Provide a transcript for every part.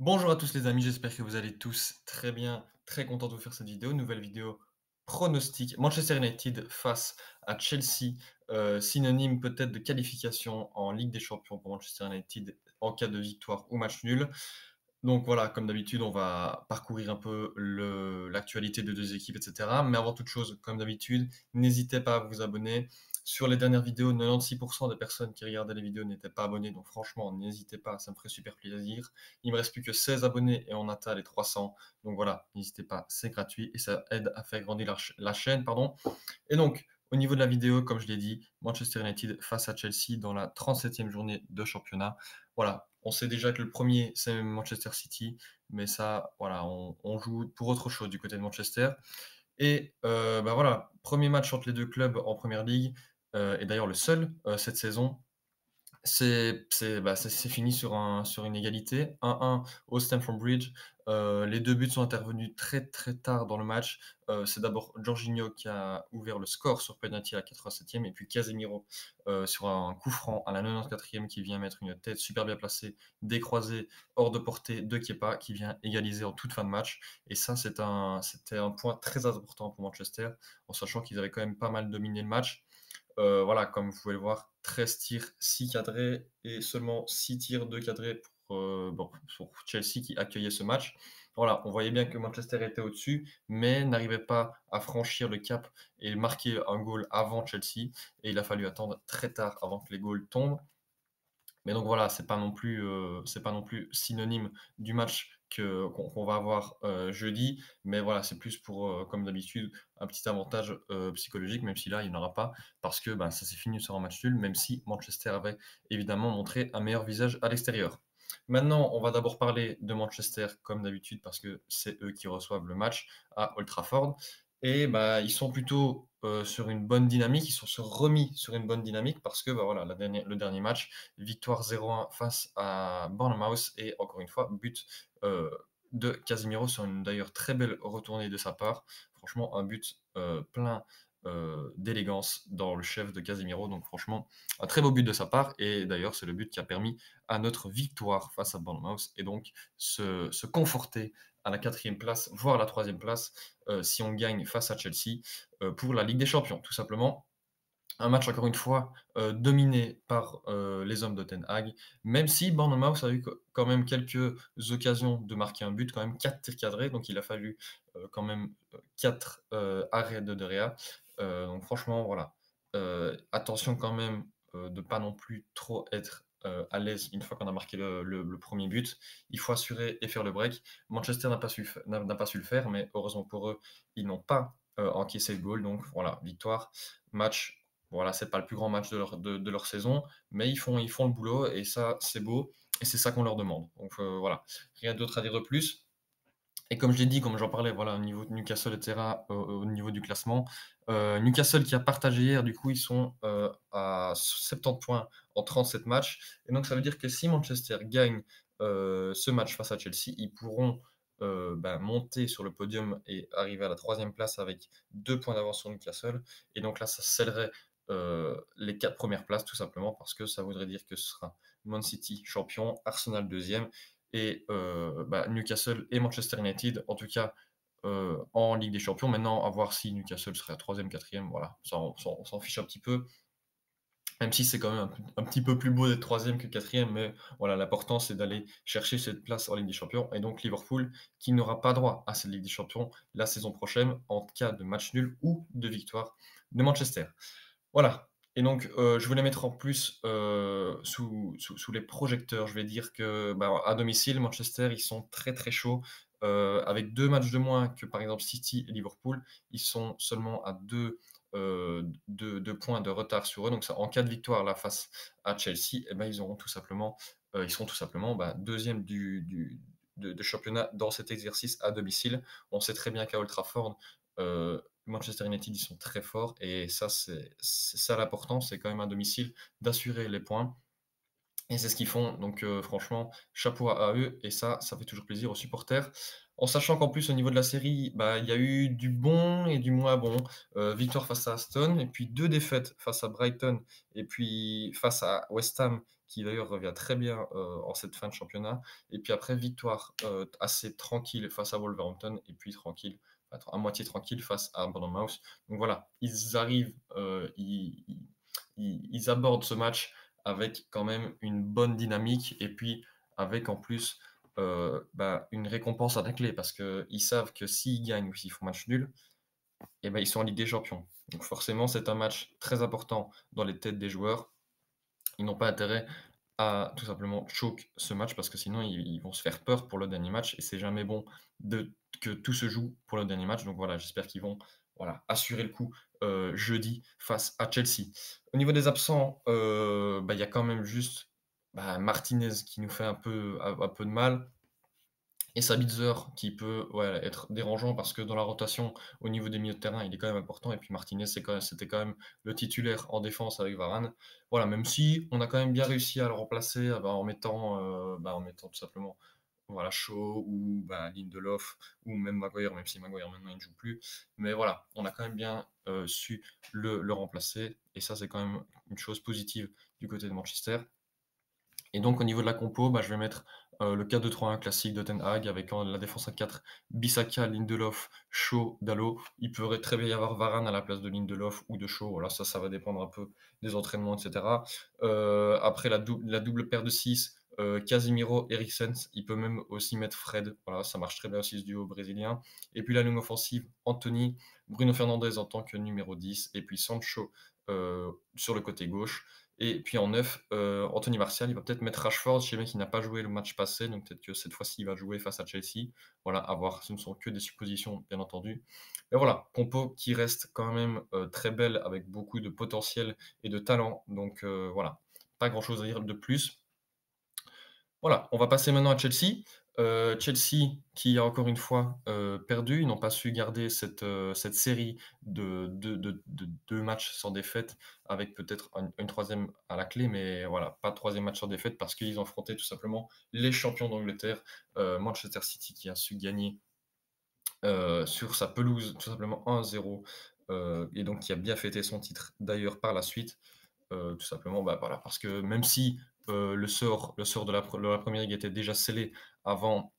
Bonjour à tous les amis, j'espère que vous allez tous très bien, très content de vous faire cette vidéo. Nouvelle vidéo pronostic. Manchester United face à Chelsea, synonyme peut-être de qualification en Ligue des Champions pour Manchester United en cas de victoire ou match nul. Donc voilà, comme d'habitude, on va parcourir un peu l'actualité de deux équipes, etc. Mais avant toute chose, comme d'habitude, n'hésitez pas à vous abonner. Sur les dernières vidéos, 96% des personnes qui regardaient les vidéos n'étaient pas abonnées, donc franchement, n'hésitez pas, ça me ferait super plaisir. Il me reste plus que 16 abonnés et on atteint les 300. Donc voilà, n'hésitez pas, c'est gratuit et ça aide à faire grandir la chaîne, pardon. Et donc, au niveau de la vidéo, comme je l'ai dit, Manchester United face à Chelsea dans la 37e journée de championnat. Voilà, on sait déjà que le premier, c'est Manchester City, mais ça, voilà, on joue pour autre chose du côté de Manchester. Et bah voilà, premier match entre les deux clubs en Première Ligue, et d'ailleurs le seul cette saison. C'est fini sur une égalité, 1-1 au Stamford Bridge. Les 2 buts sont intervenus très, très tard dans le match. C'est d'abord Jorginho qui a ouvert le score sur penalty à la 87e et puis Casemiro, sur un coup franc à la 94e qui vient mettre une tête super bien placée, décroisée, hors de portée de Kepa qui vient égaliser en toute fin de match et ça c'était un point très important pour Manchester, en sachant qu'ils avaient quand même pas mal dominé le match. Voilà, comme vous pouvez le voir, 13 tirs, 6 cadrés et seulement 6 tirs, 2 cadrés pour Chelsea qui accueillait ce match. Voilà, on voyait bien que Manchester était au-dessus, mais n'arrivait pas à franchir le cap et marquer un goal avant Chelsea et il a fallu attendre très tard avant que les goals tombent. Mais donc voilà, c'est pas non plus synonyme du match qu'on va avoir, jeudi. Mais voilà, c'est plus pour, comme d'habitude, un petit avantage, psychologique, même si là, il n'y en aura pas parce que, bah, ça s'est fini sur un match nul, même si Manchester avait évidemment montré un meilleur visage à l'extérieur. Maintenant, on va d'abord parler de Manchester comme d'habitude parce que c'est eux qui reçoivent le match à Old Trafford et bah, ils sont plutôt, sur une bonne dynamique. Ils sont se remis sur une bonne dynamique parce que, bah, voilà, le dernier match, victoire 0-1 face à Bournemouth et encore une fois, but, de Casemiro sur une d'ailleurs très belle retournée de sa part. Franchement, un but, plein, d'élégance dans le chef de Casemiro, donc franchement, un très beau but de sa part et d'ailleurs, c'est le but qui a permis à notre victoire face à Bournemouth et donc se conforter à la 4e place, voire la 3e place, si on gagne face à Chelsea, pour la Ligue des Champions, tout simplement. Un match encore une fois, dominé par, les hommes de Ten Hag, même si Bournemouth a eu quand même quelques occasions de marquer un but, quand même 4 tirs cadrés, donc il a fallu, quand même, 4, arrêts de Gea. Donc franchement voilà, attention quand même, de pas non plus trop être, à l'aise une fois qu'on a marqué le 1er but. Il faut assurer et faire le break. Manchester n'a pas su le faire, mais heureusement pour eux, ils n'ont pas, encaissé le goal, donc voilà, victoire, match voilà, c'est pas le plus grand match de leur saison, mais ils font le boulot et ça, c'est beau et c'est ça qu'on leur demande. Donc voilà, rien d'autre à dire de plus. Et comme je l'ai dit, comme j'en parlais, voilà, au niveau de Newcastle et cetera, au niveau du classement, Newcastle qui a partagé hier, du coup, ils sont, à 70 points en 37 matchs et donc ça veut dire que si Manchester gagne, ce match face à Chelsea, ils pourront, bah, monter sur le podium et arriver à la 3e place avec 2 points d'avance sur Newcastle et donc là, ça scellerait, les 4 premières places tout simplement parce que ça voudrait dire que ce sera Man City champion, Arsenal 2e et bah, Newcastle et Manchester United, en tout cas, en Ligue des Champions. Maintenant, à voir si Newcastle serait à 3e, 4e, voilà, ça on s'en fiche un petit peu, même si c'est quand même un petit peu plus beau d'être 3e que 4e, mais voilà, l'important c'est d'aller chercher cette place en Ligue des Champions et donc Liverpool qui n'aura pas droit à cette Ligue des Champions la saison prochaine en cas de match nul ou de victoire de Manchester. Voilà et donc je voulais mettre en plus, sous les projecteurs, je vais dire que, bah, à domicile, Manchester, ils sont très, très chauds, avec 2 matchs de moins que, par exemple, City et Liverpool. Ils sont seulement à 2 points de retard sur eux, donc ça en cas de victoire là face à Chelsea et ben, ils seront tout simplement, bah, 2e de championnat dans cet exercice à domicile. On sait très bien qu'à Old Trafford, Manchester United, ils sont très forts et ça, c'est ça l'important, c'est quand même à domicile d'assurer les points et c'est ce qu'ils font. Donc franchement, chapeau à eux et ça fait toujours plaisir aux supporters. En sachant qu'en plus, au niveau de la série, bah, il y a eu du bon et du moins bon. Victoire face à Aston et puis 2 défaites face à Brighton et puis face à West Ham qui d'ailleurs revient très bien, en cette fin de championnat et puis après victoire, assez tranquille face à Wolverhampton et puis tranquille, à moitié tranquille face à Bournemouth. Donc voilà, ils arrivent, ils abordent ce match avec quand même une bonne dynamique et puis avec en plus, une récompense à la clé parce qu'ils savent que s'ils gagnent ou s'ils font match nul, et ben, ils sont en Ligue des Champions. Donc forcément, c'est un match très important dans les têtes des joueurs. Ils n'ont pas intérêt à tout simplement choke ce match parce que sinon ils vont se faire peur pour le dernier match et c'est jamais bon que tout se joue pour le dernier match. Donc voilà, j'espère qu'ils vont, voilà, assurer le coup, jeudi face à Chelsea. Au niveau des absents, il y a quand même juste, Martinez qui nous fait un peu de mal. Et Sabitzer qui peut, ouais, être dérangeant parce que dans la rotation, au niveau des milieux de terrain, il est quand même important et puis Martinez, c'était quand même le titulaire en défense avec Varane. Voilà, même si on a quand même bien réussi à le remplacer, en mettant tout simplement, voilà, Shaw ou, Lindelof ou même Maguire, même si Maguire maintenant il ne joue plus. Mais voilà, on a quand même bien, su le remplacer et ça, c'est quand même une chose positive du côté de Manchester. Et donc au niveau de la compo, je vais mettre, le 4-2-3-1 classique de Ten Hag avec en la défense à 4, Bissaka, Lindelof, Shaw, Dalot. Il pourrait très bien y avoir Varane à la place de Lindelof ou de Shaw. Voilà, ça va dépendre un peu des entraînements et cetera. Après la double paire de 6, Casemiro, Eriksen. Il peut même aussi mettre Fred. Voilà, ça marche très bien aussi ce duo brésilien. Et puis la ligne offensive, Anthony, Bruno Fernandes en tant que numéro 10 et puis Sancho, sur le côté gauche. Et puis en neuf, Anthony Martial, il va peut-être mettre Rashford. Je sais bien qu'il n'a pas joué le match passé, donc peut-être que cette fois-ci, il va jouer face à Chelsea. Voilà, à voir. Ce ne sont que des suppositions, bien entendu. Mais voilà, compo qui reste quand même, très belle avec beaucoup de potentiel et de talent. Donc voilà, pas grand-chose à dire de plus. Voilà, on va passer maintenant à Chelsea. Chelsea qui a encore une fois, perdu. Ils n'ont pas su garder cette série de 2 matchs sans défaite avec peut-être une 3 à la clé, mais voilà, pas de 3 match sans défaite parce qu'ils ont affronté tout simplement les champions d'Angleterre, Manchester City qui a su gagner, sur sa pelouse tout simplement 1-0, et donc qui a bien fêté son titre d'ailleurs par la suite. Tout simplement, voilà, parce que même si, le sort de la Premier League était déjà scellé avant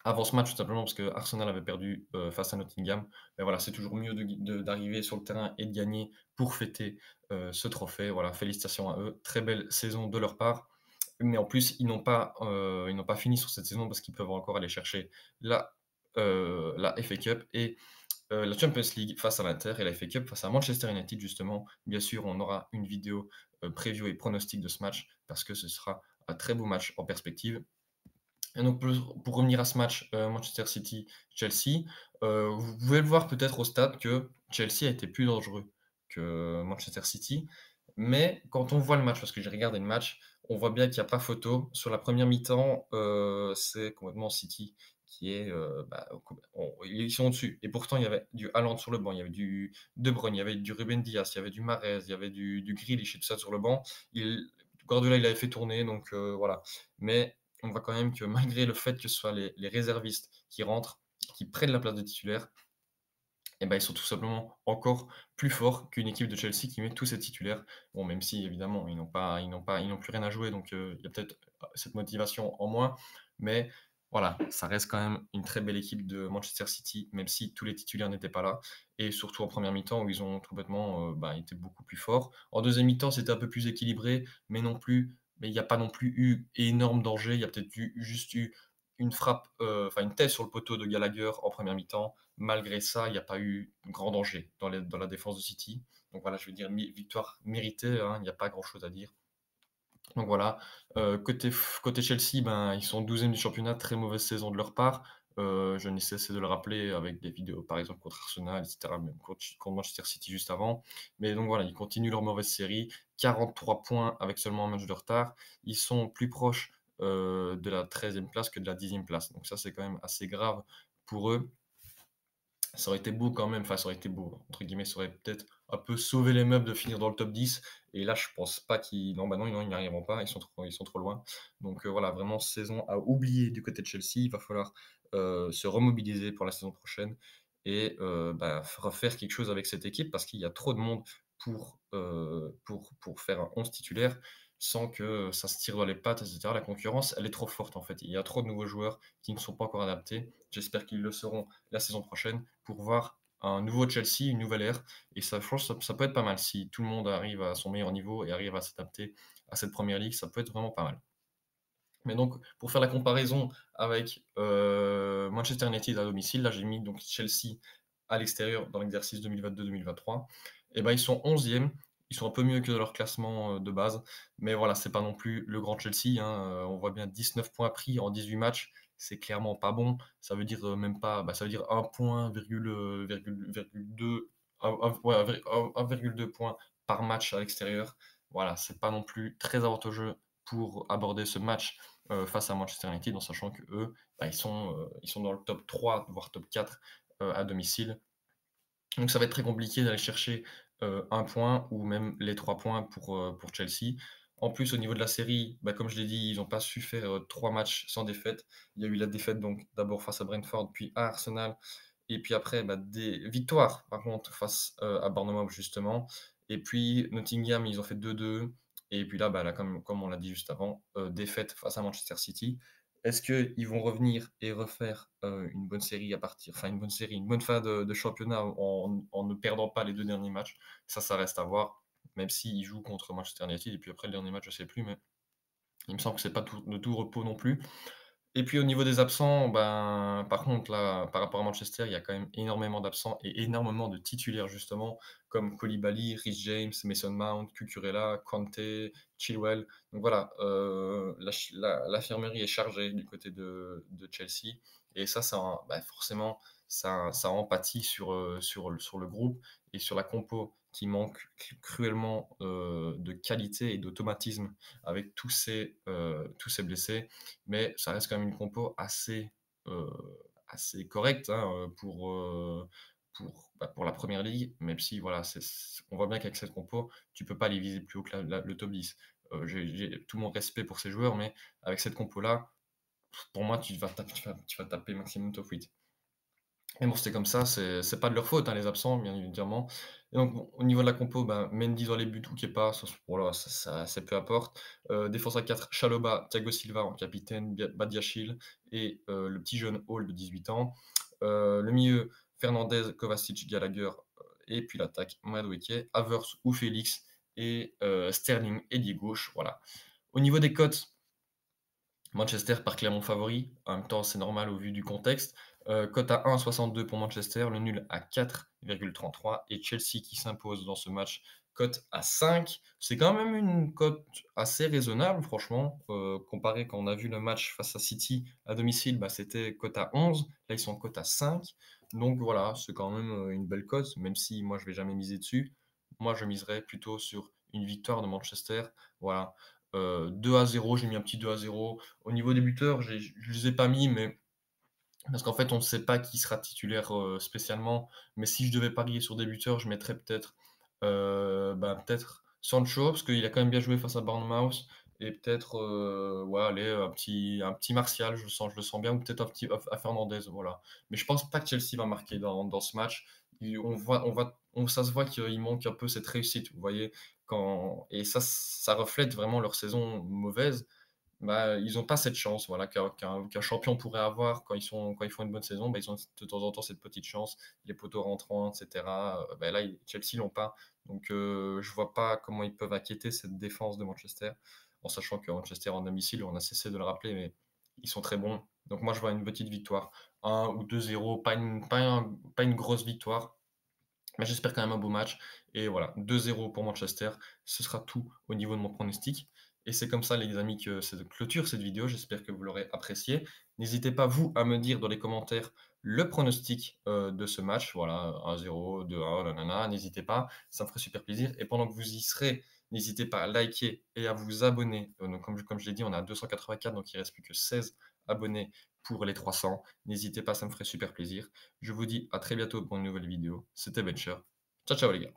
avant ce match, tout simplement parce que Arsenal avait perdu, face à Nottingham. Mais voilà, c'est toujours mieux d'arriver sur le terrain et de gagner pour fêter, ce trophée. Voilà, félicitations à eux. Très belle saison de leur part. Mais en plus, ils n'ont pas fini sur cette saison parce qu'ils peuvent encore aller chercher la, la FA Cup et la Champions League face à l'Inter et la FA Cup face à Manchester United justement. Bien sûr, on aura une vidéo, preview et pronostic de ce match parce que ce sera un très beau match en perspective. Et donc pour revenir à ce match, Manchester City-Chelsea, vous pouvez le voir peut-être au stade que Chelsea a été plus dangereux que Manchester City. Mais quand on voit le match, parce que j'ai regardé le match, on voit bien qu'il y a pas photo. Sur la première mi-temps, c'est complètement City qui est, ils sont au-dessus et pourtant il y avait du Haaland sur le banc, il y avait du De Bruyne, il y avait du Ruben Dias, il y avait du Mahrez, il y avait du Grealish et tout ça sur le banc. Guardiola, il avait fait tourner donc voilà. Mais on voit quand même que malgré le fait que ce soit les réservistes qui rentrent, qui prennent la place des titulaires, et ben, ils sont tout simplement encore plus forts qu'une équipe de Chelsea qui met tous ses titulaires. Bon, même si évidemment ils n'ont plus rien à jouer, donc il y a peut-être, cette motivation en moins. Mais voilà, ça reste quand même une très belle équipe de Manchester City, même si tous les titulaires n'étaient pas là et surtout en première mi-temps où ils ont complètement, été beaucoup plus forts. En deuxième mi-temps, c'était un peu plus équilibré, mais il n'y a pas non plus eu énorme danger. Il y a peut-être juste eu une frappe, une tête sur le poteau de Gallagher en première mi-temps. Malgré ça, il n'y a pas eu grand danger dans la défense de City. Donc voilà, je vais dire victoire méritée, hein, il n'y a pas grand-chose à dire. Donc voilà, côté Chelsea, ils sont 12e du championnat, très mauvaise saison de leur part. Je n'ai cessé de le rappeler avec des vidéos, par exemple contre Arsenal et cetera, même contre Manchester City juste avant. Mais donc voilà, ils continuent leur mauvaise série, 43 points avec seulement un match de retard. Ils sont plus proches, de la 13e place que de la 10e place. Donc ça, c'est quand même assez grave pour eux. Ça aurait été beau quand même, enfin ça aurait été beau, entre guillemets, ça aurait peut-être un peu sauvé les meubles de finir dans le top 10 et là je pense pas qu'ils non, ils n'y arriveront pas, ils sont trop loin. Donc voilà, vraiment saison à oublier du côté de Chelsea. Il va falloir, se remobiliser pour la saison prochaine et refaire quelque chose avec cette équipe parce qu'il y a trop de monde pour faire un 11 titulaire. sans que ça se tire dans les pattes et cetera. La concurrence, elle est trop forte, en fait. Il y a trop de nouveaux joueurs qui ne sont pas encore adaptés. J'espère qu'ils le seront la saison prochaine pour voir un nouveau Chelsea, une nouvelle ère et ça, je pense, ça peut être pas mal. Si tout le monde arrive à son meilleur niveau et arrive à s'adapter à cette première ligue, ça peut être vraiment pas mal. Mais donc, pour faire la comparaison avec, Manchester United à domicile, là, j'ai mis donc Chelsea à l'extérieur dans l'exercice 2022-2023 et ben, ils sont 11e. Ils sont un peu mieux que leur classement, de base, mais voilà, c'est pas non plus le grand Chelsea, hein, on voit bien 19 points pris en 18 matchs, c'est clairement pas bon. Ça veut dire, même pas, ça veut dire 1 point, virgule 2, ouais, 1,2 points par match à l'extérieur. Voilà, c'est pas non plus très avantageux pour aborder ce match face à Manchester United, en sachant qu'eux, ils sont dans le top 3 voire top 4 à domicile. Donc ça va être très compliqué d'aller chercher, 1 point ou même les 3 points pour Chelsea. En plus, au niveau de la série, comme je l'ai dit, ils n'ont pas su faire, 3 matchs sans défaite. Il y a eu la défaite donc d'abord face à Brentford, puis à Arsenal et puis après, des victoires par contre face, à Bournemouth justement et puis Nottingham, ils ont fait 2-2 et puis là, comme on l'a dit juste avant, défaite face à Manchester City. Est-ce qu'ils vont revenir et refaire, une bonne série une bonne série, une bonne fin de championnat en ne perdant pas les 2 derniers matchs? Ça reste à voir, même s'ils jouent contre Manchester United et puis après le dernier match, je sais plus, mais il me semble que c'est pas de tout repos non plus. Et puis au niveau des absents, par contre là, par rapport à Manchester, il y a quand même énormément d'absents et énormément de titulaires justement, comme Koulibaly, Reece James, Mason Mount, Cucurella, Kanté, Chilwell. Donc voilà, l'infirmerie est chargée du côté de Chelsea et forcément, ça empathie sur le groupe et sur la compo qui manque cruellement, de qualité et d'automatisme avec tous ces blessés mais ça reste quand même une compo heu, assez correcte, hein, pour la première ligue, même si voilà, on voit bien qu'avec cette compo, tu peux pas aller viser plus haut que le top 10. J'ai tout mon respect pour ces joueurs, mais avec cette compo-là, pour moi, tu vas taper maximum top 8. Mais bon, c'était comme ça, c'est pas de leur faute, hein, les absents, bien évidemment. Et donc bon, au niveau de la compo, Mendy dans les buts ou Kepa, voilà, c'est peu importe. Défense à 4, Chalobah, Thiago Silva en capitaine, Badiashile et le petit jeune Hall de 18 ans. Le milieu, Fernandez, Kovacic, Gallagher, et puis l'attaque, Madueke, Havertz ou Félix et Sterling ailier gauche, voilà. Au niveau des cotes, Manchester part clairement favori. En même temps, c'est normal au vu du contexte. Cote à 1,62 pour Manchester, le nul à 4,33 et Chelsea qui s'impose dans ce match, cote à 5. C'est quand même une cote assez raisonnable, franchement, comparé quand on a vu le match face à City à domicile, c'était cote à 11. Là, ils sont cote à 5. Donc voilà, c'est quand même une belle cote, même si moi, je vais jamais miser dessus. Moi, je miserais plutôt sur une victoire de Manchester. Voilà. 2-0, j'ai mis un petit 2-0. Au niveau des buteurs, je les ai pas mis, mais parce qu'en fait, on ne sait pas qui sera titulaire, spécialement. Mais si je devais parier sur des buteurs, je mettrais peut-être, peut-être Sancho, parce qu'il a quand même bien joué face à Bournemouth et peut-être, ouais, allez, un petit Martial, je le sens bien ou peut-être un petit à Fernandez, voilà. Mais je pense pas que Chelsea va marquer dans ce match. Ça se voit qu'il manque un peu cette réussite, vous voyez? Et ça reflète vraiment leur saison mauvaise. Ils ont pas cette chance, voilà, qu'un champion pourrait avoir quand ils font une bonne saison, ils ont de temps en temps cette petite chance, les poteaux rentrants et cetera, là, Chelsea l'ont pas. Donc je vois pas comment ils peuvent inquiéter cette défense de Manchester, en sachant que Manchester en domicile, on a cessé de le rappeler, mais ils sont très bons. Donc moi, je vois une petite victoire, 1 ou 2-0, pas une grosse victoire, mais j'espère quand même un beau match et voilà, 2-0 pour Manchester. Ce sera tout au niveau de mon pronostic et c'est comme ça les amis que ça clôture cette vidéo. J'espère que vous l'aurez appréciée. N'hésitez pas vous à me dire dans les commentaires le pronostic, de ce match. Voilà, 1-0, 2-1, nanana, n'hésitez pas, ça me ferait super plaisir et pendant que vous y serez, n'hésitez pas à liker et à vous abonner. Donc comme je l'ai dit, on a 284 donc il reste plus que 16 abonnés pour les 300. N'hésitez pas, ça me ferait super plaisir. Je vous dis à très bientôt pour une nouvelle vidéo. C'était Bencher. Ciao, ciao les gars.